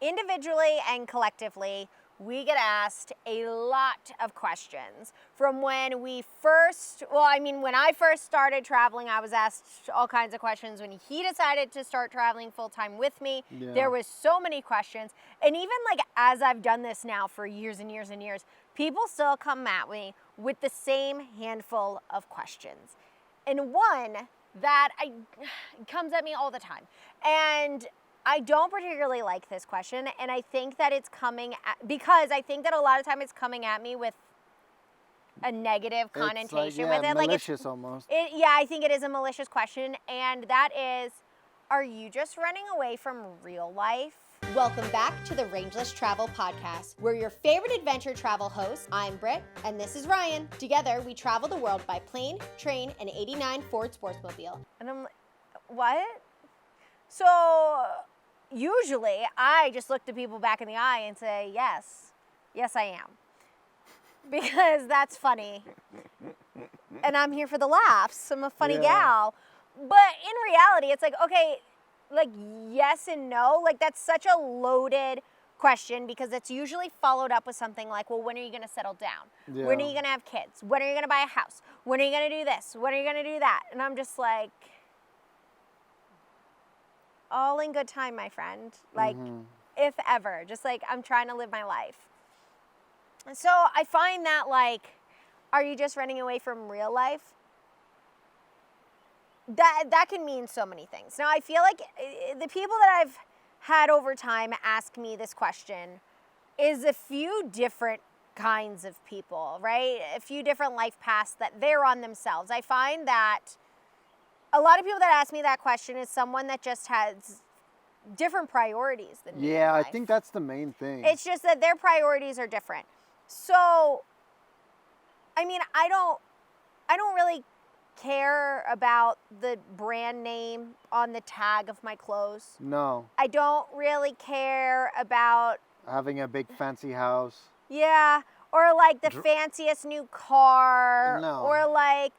individually and collectively, we get asked a lot of questions from when we first, when I first started traveling, I was asked all kinds of questions. When he decided to start traveling full-time with me, there was so many questions. And even like as I've done this now for years and years and years, people still come at me with the same handful of questions. And one that comes at me all the time. And I don't particularly like this question, and I think that it's because I think that a lot of time it's coming at me with a negative connotation with it. Malicious almost. I think it is a malicious question, and that is, are you just running away from real life? Welcome back to the Rangeless Travel Podcast. We're your favorite adventure travel hosts. I'm Britt, and this is Ryan. Together, we travel the world by plane, train, and 89 Ford Sportsmobile. And I'm like, what? So usually, I just look the people back in the eye and say, yes, I am. Because that's funny. And I'm here for the laughs. I'm a funny gal. But in reality, it's like, okay, like yes and no. Like that's such a loaded question because it's usually followed up with something like, well, when are you going to settle down? Yeah. When are you going to have kids? When are you going to buy a house? When are you going to do this? When are you going to do that? And I'm just like, all in good time, my friend. Like, if ever. Just like, I'm trying to live my life. And so I find that, like, are you just running away from real life? That can mean so many things. Now, I feel like the people that I've had over time ask me this question is a few different kinds of people, right? A few different life paths that they're on themselves. I find that a lot of people that ask me that question is someone that just has different priorities than me. Yeah, I think that's the main thing. It's just that their priorities are different. So, I mean, I don't really care about the brand name on the tag of my clothes. No. I don't really care about having a big fancy house. Yeah, or like the fanciest new car. No. Or like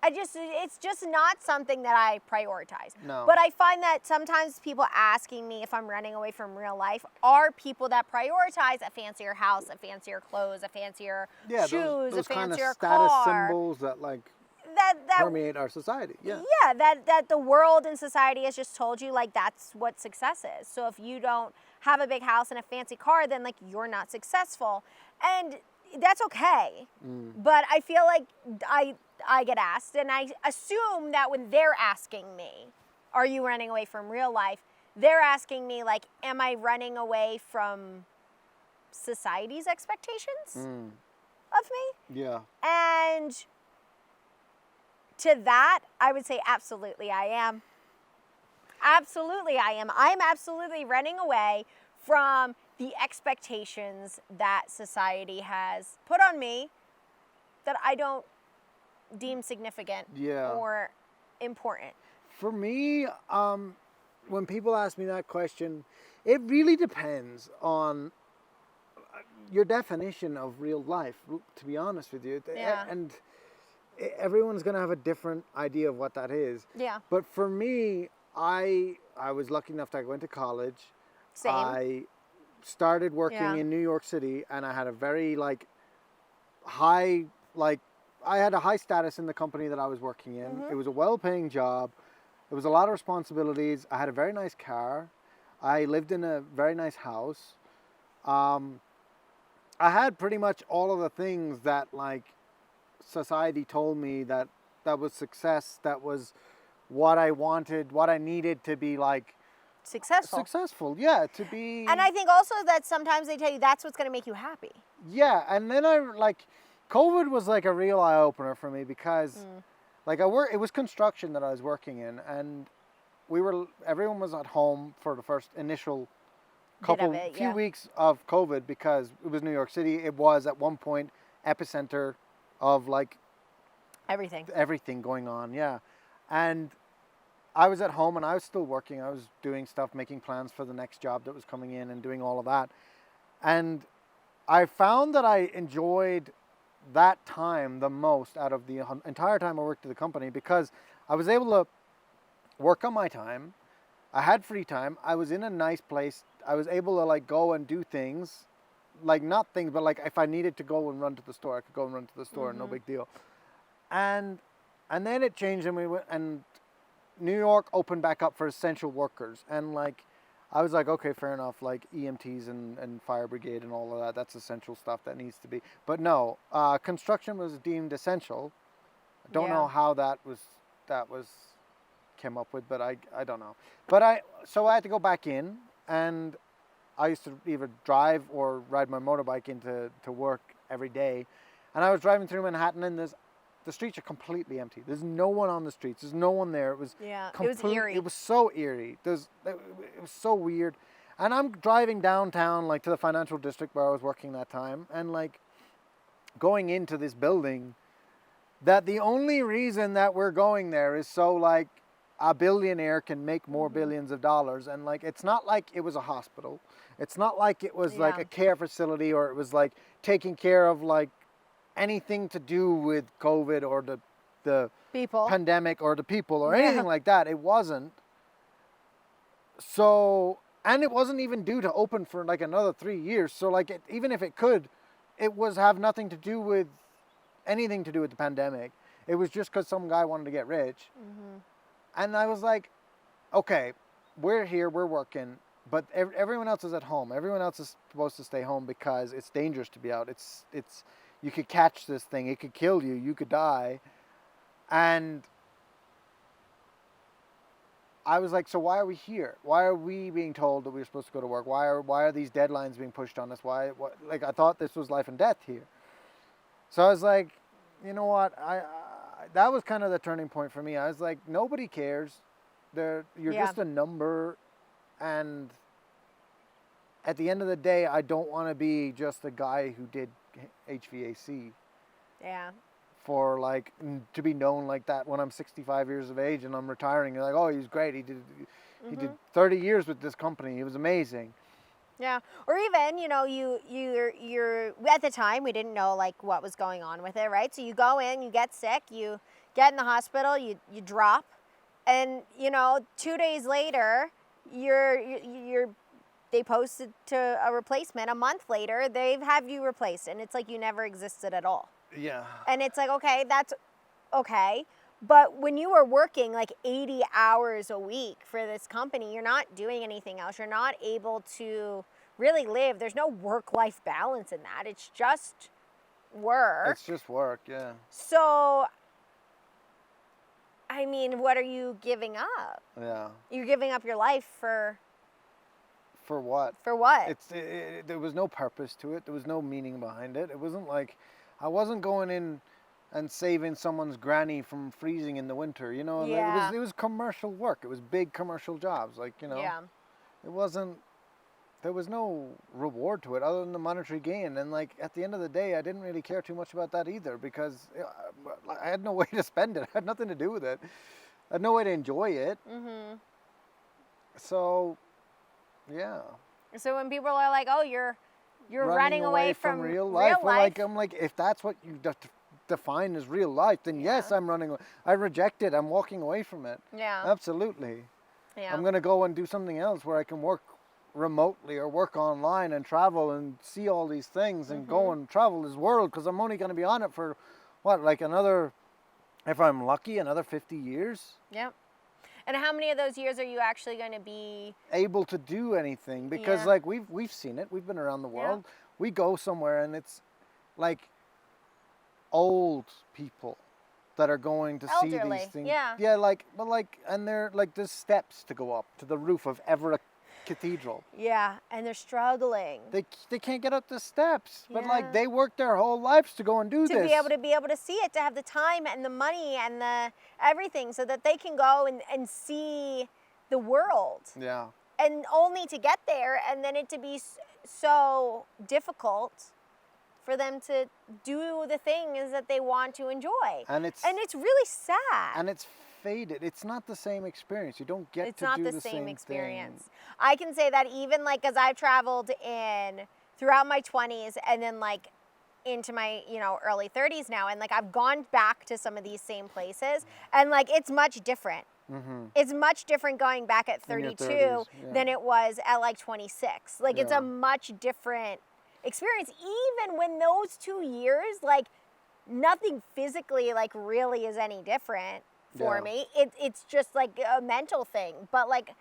it's just not something that I prioritize. No. But I find that sometimes people asking me if I'm running away from real life are people that prioritize a fancier house, a fancier clothes, a fancier shoes, those a fancier kind of status car. symbols that like that permeate our society. Yeah. Yeah, that the world and society has just told you like that's what success is. So if you don't have a big house and a fancy car, then like you're not successful. And that's okay. But I feel like I get asked, and I assume that when they're asking me, are you running away from real life? They're asking me like, am I running away from society's expectations of me? Yeah. And to that, I would say absolutely I am. Absolutely I am. I'm absolutely running away from the expectations that society has put on me that I don't deem significant or important. For me, when people ask me that question, it really depends on your definition of real life, to be honest with you. Yeah. And everyone's going to have a different idea of what that is. Yeah. But for me, I was lucky enough to go into college. Same. I started working in New York City, and I had a very high status in the company that I was working in. It was a well-paying job. There was a lot of responsibilities. I had a very nice car. I lived in a very nice house. I had pretty much all of the things that society told me that was success, that was what I wanted, what I needed to be successful, yeah, to be. And I think also that sometimes they tell you that's what's going to make you happy. Yeah, and then COVID was a real eye opener for me because it was construction that I was working in, and everyone was at home for the first initial few weeks of COVID because it was New York City. It was at one point epicenter of everything going on, yeah. And I was at home and I was still working. I was doing stuff, making plans for the next job that was coming in and doing all of that. And I found that I enjoyed that time the most out of the entire time I worked at the company because I was able to work on my time. I had free time. I was in a nice place. I was able to like go and do things, like not things, but like if I needed to go and run to the store, I could go and run to the store, no big deal. And then it changed, and we went, and New York opened back up for essential workers, and like I was like, okay, fair enough, like EMTs and fire brigade and all of that, that's essential stuff that needs to be. But no, construction was deemed essential. I don't know how that was came up with, but I don't know. But so I had to go back in, and I used to either drive or ride my motorbike into work every day. And I was driving through Manhattan, and the streets are completely empty. There's no one on the streets. There's no one there. It was it was eerie. It was so eerie. It was so weird. And I'm driving downtown, like to the financial district where I was working that time, and like going into this building that the only reason that we're going there is so like a billionaire can make more billions of dollars. And like, it's not like it was a hospital. It's not like it was like a care facility, or it was like taking care of like anything to do with COVID or the people, pandemic, or the people, or anything like that. It wasn't. So, and it wasn't even due to open for like another 3 years. So like, even if it could, it was have nothing to do with anything to do with the pandemic. It was just because some guy wanted to get rich. And I was like, okay, we're here, we're working, but everyone else is at home. Everyone else is supposed to stay home because it's dangerous to be out. It's you could catch this thing. It could kill you. You could die. And I was like, so why are we here? Why are we being told that we're supposed to go to work? Why are these deadlines being pushed on us? Like, I thought this was life and death here. So I was like, you know what? That was kind of the turning point for me. I was like, nobody cares. You're just a number. And at the end of the day, I don't want to be just a guy who did HVAC. Yeah. For like, to be known like that when I'm 65 years of age and I'm retiring. You're like, oh, he's great. He did 30 years with this company. He was amazing. Yeah. Or even, you know, you're at the time we didn't know like what was going on with it, right? So you go in, you get sick, you get in the hospital, you drop, and you know, 2 days later, they posted to a replacement. A month later, they have you replaced, and it's like you never existed at all. Yeah. And it's like, okay, that's okay. But when you are working like 80 hours a week for this company, you're not doing anything else. You're not able to really live. There's no work-life balance in that. It's just work. It's just work, yeah. So, I mean, what are you giving up? Yeah. You're giving up your life for... For what? For what? There was no purpose to it. There was no meaning behind it. It wasn't like... I wasn't going in and saving someone's granny from freezing in the winter, you know? Yeah. It was commercial work. It was big commercial jobs, like, you know? Yeah. It wasn't... There was no reward to it other than the monetary gain. And, like, at the end of the day, I didn't really care too much about that either because I had no way to spend it. I had nothing to do with it. I had no way to enjoy it. Mm-hmm. So, yeah. So when people are like, oh, you're running away from real life. Well, like, I'm like, if that's what you define as real life, then yes, I'm running away. I reject it. I'm walking away from it. Yeah. Absolutely. Yeah. I'm going to go and do something else where I can work remotely or work online and travel and see all these things and go and travel this world because I'm only going to be on it for, what, like another, if I'm lucky, another 50 years? Yep. And how many of those years are you actually going to be able to do anything? Because like we've seen it. We've been around the world. We go somewhere and it's like old people that are going to see these things. Yeah. Yeah, and they're like there's steps to go up to the roof of Everett Cathedral. Yeah, and they're struggling. They can't get up the steps, but like they work their whole lives to go and do this. To be able to see it, to have the time and the money and the everything so that they can go and see the world. Yeah. And only to get there and then it to be so difficult for them to do the things that they want to enjoy. And it's really sad. And it's faded. It's not the same experience. You don't get to do the same experience. I can say that even like as I've traveled throughout my 20s and then like into my, you know, early 30s now and like I've gone back to some of these same places and like it's much different. It's much different going back at In your 32 30s, than it was at like 26. Like it's Yeah. a much different experience. Even when those 2 years, like nothing physically like really is any different for Yeah. me. It's just like a mental thing. But like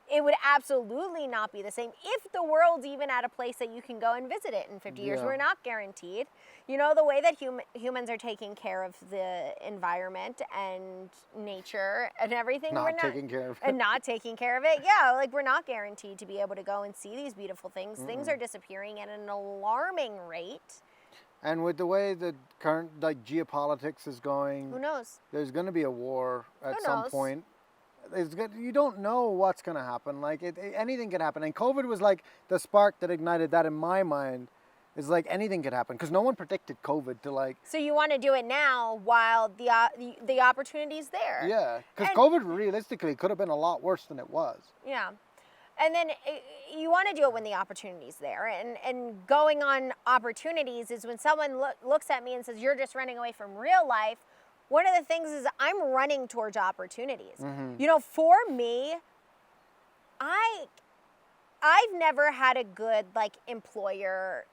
it would absolutely not be the same if the world's even at a place that you can go and visit it in 50 years. Yeah. We're not guaranteed. You know, the way that humans are taking care of the environment and nature and everything. Not taking care of it. And not taking care of it. Yeah, like we're not guaranteed to be able to go and see these beautiful things. Things are disappearing at an alarming rate. And with the way the current like geopolitics is going, Who knows? there's going to be a war at Who some knows? point. You don't know what's going to happen. Like anything could happen. And COVID was like the spark that ignited that in my mind. Is like anything could happen because no one predicted COVID to like. So you want to do it now while the opportunity's there. Yeah, because COVID realistically could have been a lot worse than it was. Yeah. And then you want to do it when the opportunity's there. And going on opportunities is when someone looks at me and says, you're just running away from real life. One of the things is I'm running towards opportunities. You know, for me, I've never had a good like employer,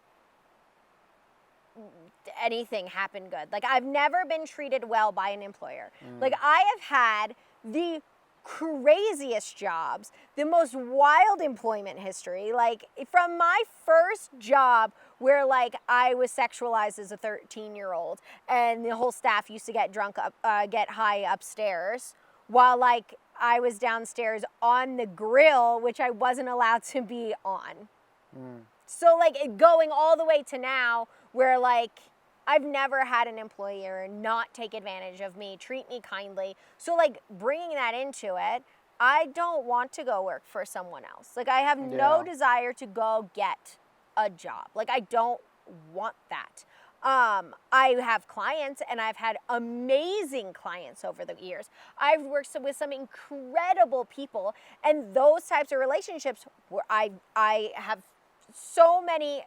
anything happen good. Like I've never been treated well by an employer. Like I have had the craziest jobs, the most wild employment history. Like from my first job where like I was sexualized as a 13-year-old and the whole staff used to get get high upstairs while like I was downstairs on the grill, which I wasn't allowed to be on. So like going all the way to now where like I've never had an employer not take advantage of me, treat me kindly. So like bringing that into it, I don't want to go work for someone else. Like I have no desire to go get a job. Like I don't want that. I have clients and I've had amazing clients over the years. I've worked with some incredible people, and those types of relationships where I have so many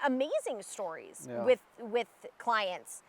amazing stories with clients.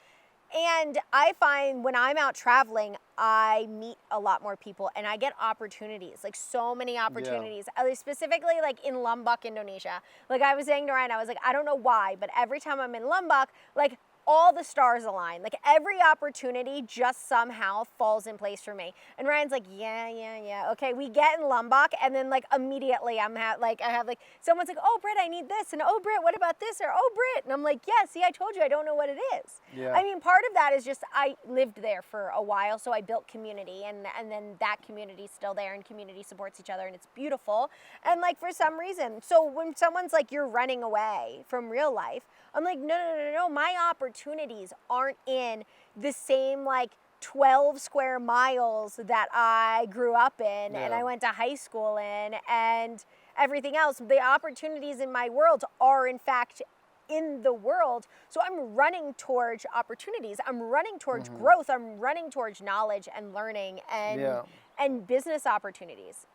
And I find when I'm out traveling, I meet a lot more people and I get opportunities, like so many opportunities, at least specifically like in Lombok, Indonesia. Like I was saying to Ryan, I was like, I don't know why, but every time I'm in Lombok, like all the stars align. Like every opportunity just somehow falls in place for me. And Ryan's like, yeah. Okay, we get in Lombok, and then like immediately I have like someone's like, oh Britt, I need this, and oh Britt, what about this, or oh Britt, and I'm like, yeah, see, I told you I don't know what it is. Yeah. I mean, part of that is just I lived there for a while, so I built community, and then that community's still there, and community supports each other, and it's beautiful. And like for some reason, so when someone's like, you're running away from real life, I'm like, no. My opportunities aren't in the same like 12 square miles that I grew up in and I went to high school in and everything else. The opportunities in my world are in fact in the world. So I'm running towards opportunities. I'm running towards growth. I'm running towards knowledge and learning and business opportunities.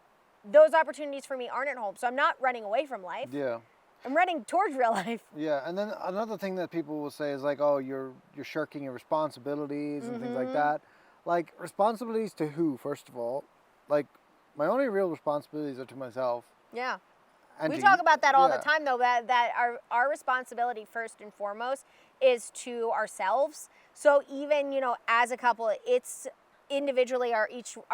Those opportunities for me aren't at home. So I'm not running away from life. Yeah. I'm running towards real life. Yeah, and then another thing that people will say is like, oh, you're shirking your responsibilities and things like that. Like, responsibilities to who, first of all? Like, my only real responsibilities are to myself. Yeah. And We talk about that all the time, though, that our responsibility first and foremost is to ourselves. So even, you know, as a couple, it's individually our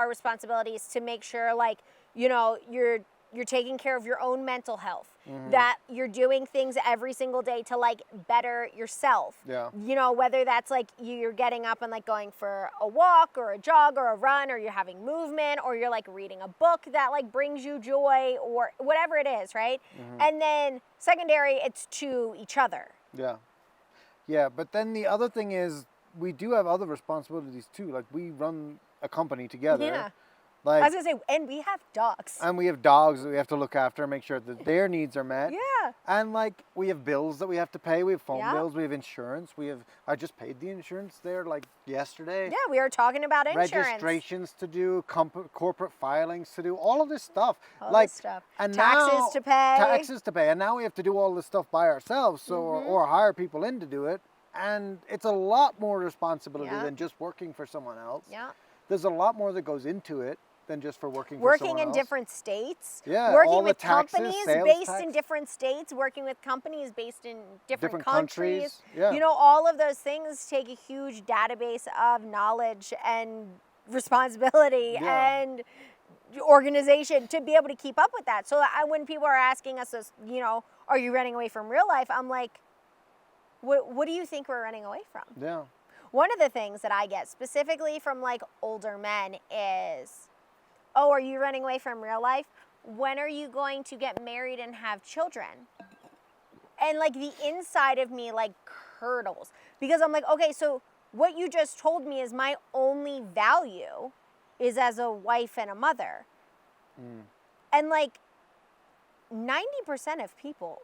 responsibility is to make sure, like, you know, you're taking care of your own mental health, that you're doing things every single day to like better yourself. Yeah. You know, whether that's like you're getting up and like going for a walk or a jog or a run, or you're having movement, or you're like reading a book that like brings you joy, or whatever it is, right? And then secondary, it's to each other. Yeah. Yeah, but then the other thing is we do have other responsibilities too. Like we run a company together. Yeah. Like, I was gonna say, and we have dogs. And we have dogs that we have to look after and make sure that their needs are met. Yeah. And like we have bills that we have to pay. We have phone bills. We have insurance. I just paid the insurance there like yesterday. Yeah, we were talking about insurance. Registrations to do, corporate filings to do, all of this stuff. All like this stuff. And Taxes to pay. Taxes to pay. And now we have to do all this stuff by ourselves, so or hire people in to do it. And it's a lot more responsibility than just working for someone else. Yeah. there's a lot more that goes into it than just for working for Working someone in else. different states, Yeah, working all the with taxes, companies sales based tax. in different states, working with companies based in different countries. countries. Yeah. You know, all of those things take a huge database of knowledge and responsibility and organization to be able to keep up with that. So when people are asking us, you know, are you running away from real life? I'm like, what do you think we're running away from? Yeah. One of the things that I get specifically from like older men is, oh, are you running away from real life? When are you going to get married and have children? And like the inside of me like curdles because I'm like, okay, so what you just told me is my only value is as a wife and a mother. And like 90% of people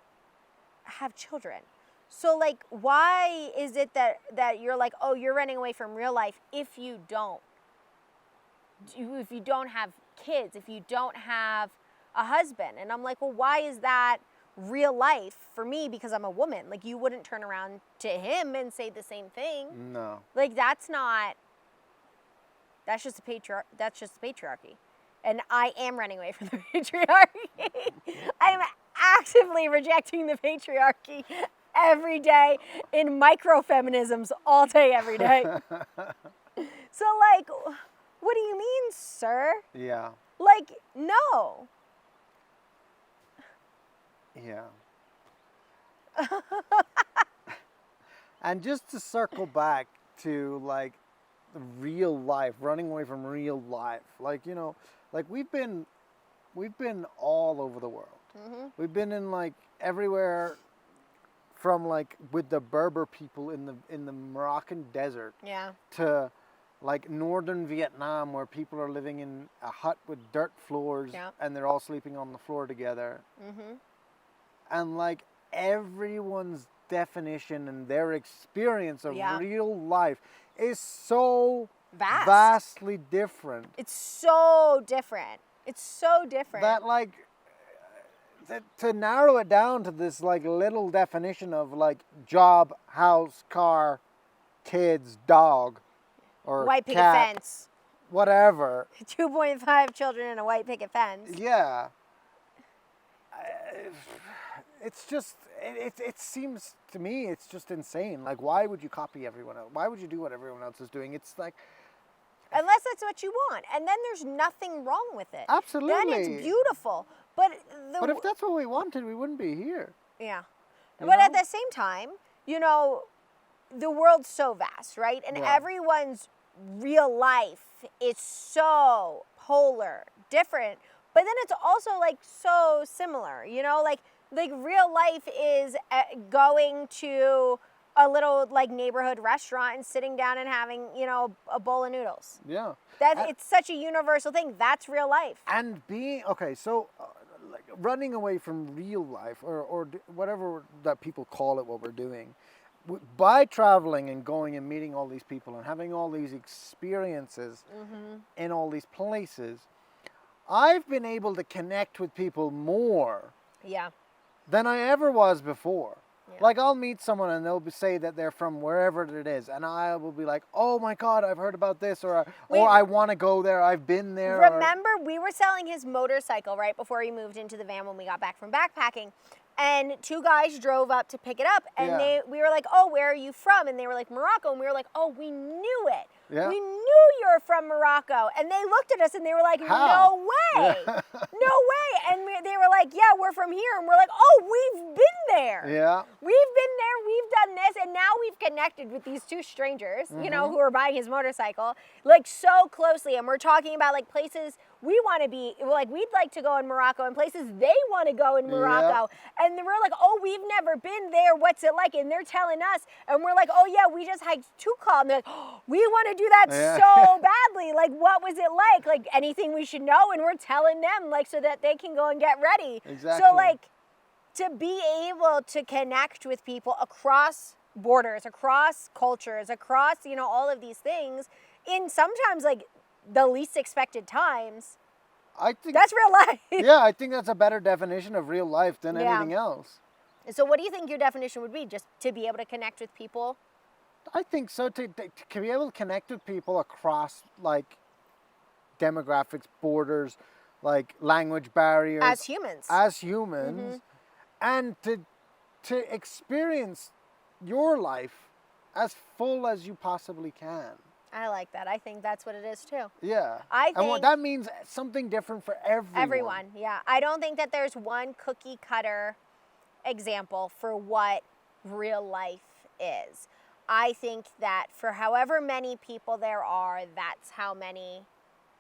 have children. So like, why is it that you're like, oh, you're running away from real life if you don't have kids, if you don't have a husband? And I'm like, well, why is that real life for me? Because I'm a woman. Like, you wouldn't turn around to him and say the same thing. No. Like, that's just patriarchy. And I am running away from the patriarchy. I am actively rejecting the patriarchy every day in micro-feminisms all day, every day. So, like, what do you mean, sir? Yeah. Like, no. Yeah. And just to circle back to, like, real life, running away from real life. Like, you know, like we've been all over the world. We've been in like everywhere from like with the Berber people in the Moroccan desert to like northern Vietnam where people are living in a hut with dirt floors and they're all sleeping on the floor together. And like everyone's definition and their experience of real life is so vastly different. It's so different. It's so different. That like to narrow it down to this like little definition of like job, house, car, kids, dog, or white picket cat, fence. Whatever. 2.5 children and a white picket fence. Yeah. It's just, it seems to me, it's just insane. Like, why would you copy everyone else? Why would you do what everyone else is doing? It's like... Unless that's what you want. And then there's nothing wrong with it. Absolutely. Then it's beautiful. But if that's what we wanted, we wouldn't be here. Yeah. But at the same time, you know, the world's so vast, right? And everyone's real life is so polar, different. But then it's also, like, so similar, you know? Like real life is going to a little like neighborhood restaurant and sitting down and having, you know, a bowl of noodles. Yeah. It's such a universal thing. That's real life. And being, okay, so like running away from real life or whatever that people call it, what we're doing, by traveling and going and meeting all these people and having all these experiences in all these places, I've been able to connect with people more than I ever was before. Like, I'll meet someone and they'll say that they're from wherever it is, and I will be like, oh my God, I've heard about this, or I want to go there, I've been there. Remember, we were selling his motorcycle right before he moved into the van when we got back from backpacking, and two guys drove up to pick it up, and we were like, oh, where are you from? And they were like, Morocco, and we were like, oh, we knew it. Yeah. We knew you were from Morocco. And they looked at us and they were like, how? No way. No way. And they were like, yeah, we're from here. And we're like, oh, we've been there. Yeah. We've been there. We've done this. And now we've connected with these two strangers, you know, who are buying his motorcycle, like so closely. And we're talking about like places we want to be, like we'd like to go in Morocco and places they want to go in Morocco. Yeah. And we're like, oh, we've never been there. What's it like? And they're telling us. And we're like, oh, yeah, we just hiked Tukal. And they're like, oh, we want to do that so badly. Like, what was it like? Like, anything we should know? And we're telling them, like, so that they can go and get ready. Exactly. So, like, to be able to connect with people across borders, across cultures, across, you know, all of these things in sometimes, like, the least expected times, I think that's real life. Yeah, I think that's a better definition of real life than anything else. So what do you think your definition would be? Just to be able to connect with people? I think so. To be able to connect with people across, like, demographics, borders, like language barriers. As humans. Mm-hmm. And to experience your life as full as you possibly can. I like that. I think that's what it is too. Yeah. I think and that means something different for everyone. Everyone, yeah. I don't think that there's one cookie cutter example for what real life is. I think that for however many people there are, that's how many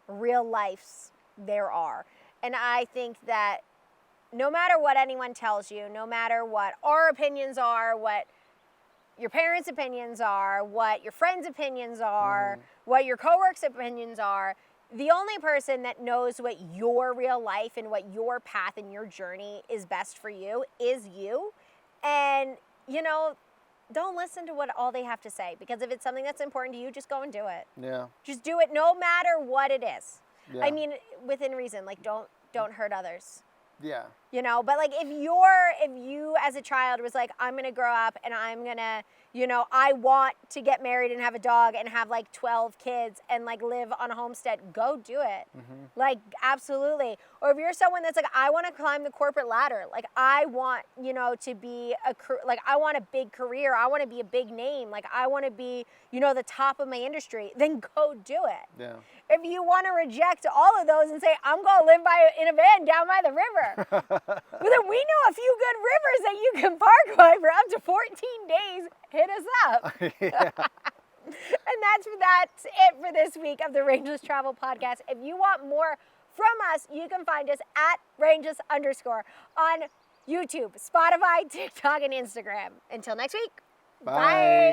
real lives there are. And I think that no matter what anyone tells you, no matter what our opinions are, what your parents' opinions are, what your friends' opinions are, what your coworkers' opinions are, the only person that knows what your real life and what your path and your journey is best for you is you. And, you know, don't listen to what all they have to say, because if it's something that's important to you, just go and do it. Yeah. Just do it no matter what it is. Yeah. I mean, within reason, like don't hurt others. Yeah. You know, but like if you as a child was like, I'm gonna grow up and I'm gonna, you know, I want to get married and have a dog and have like 12 kids and like live on a homestead, go do it. Like, absolutely. Or if you're someone that's like, I want to climb the corporate ladder, like I want, you know, to be I want a big career, I want to be a big name, like I want to be, you know, the top of my industry, then go do it. Yeah. If you want to reject all of those and say, I'm going to live in a van down by the river, well, then we know a few good rivers that you can park by for up to 14 days. Hit us up. And that's it for this week of the Rangeless Travel Podcast. If you want more from us, you can find us at Rangeless_ on YouTube, Spotify, TikTok, and Instagram. Until next week, bye.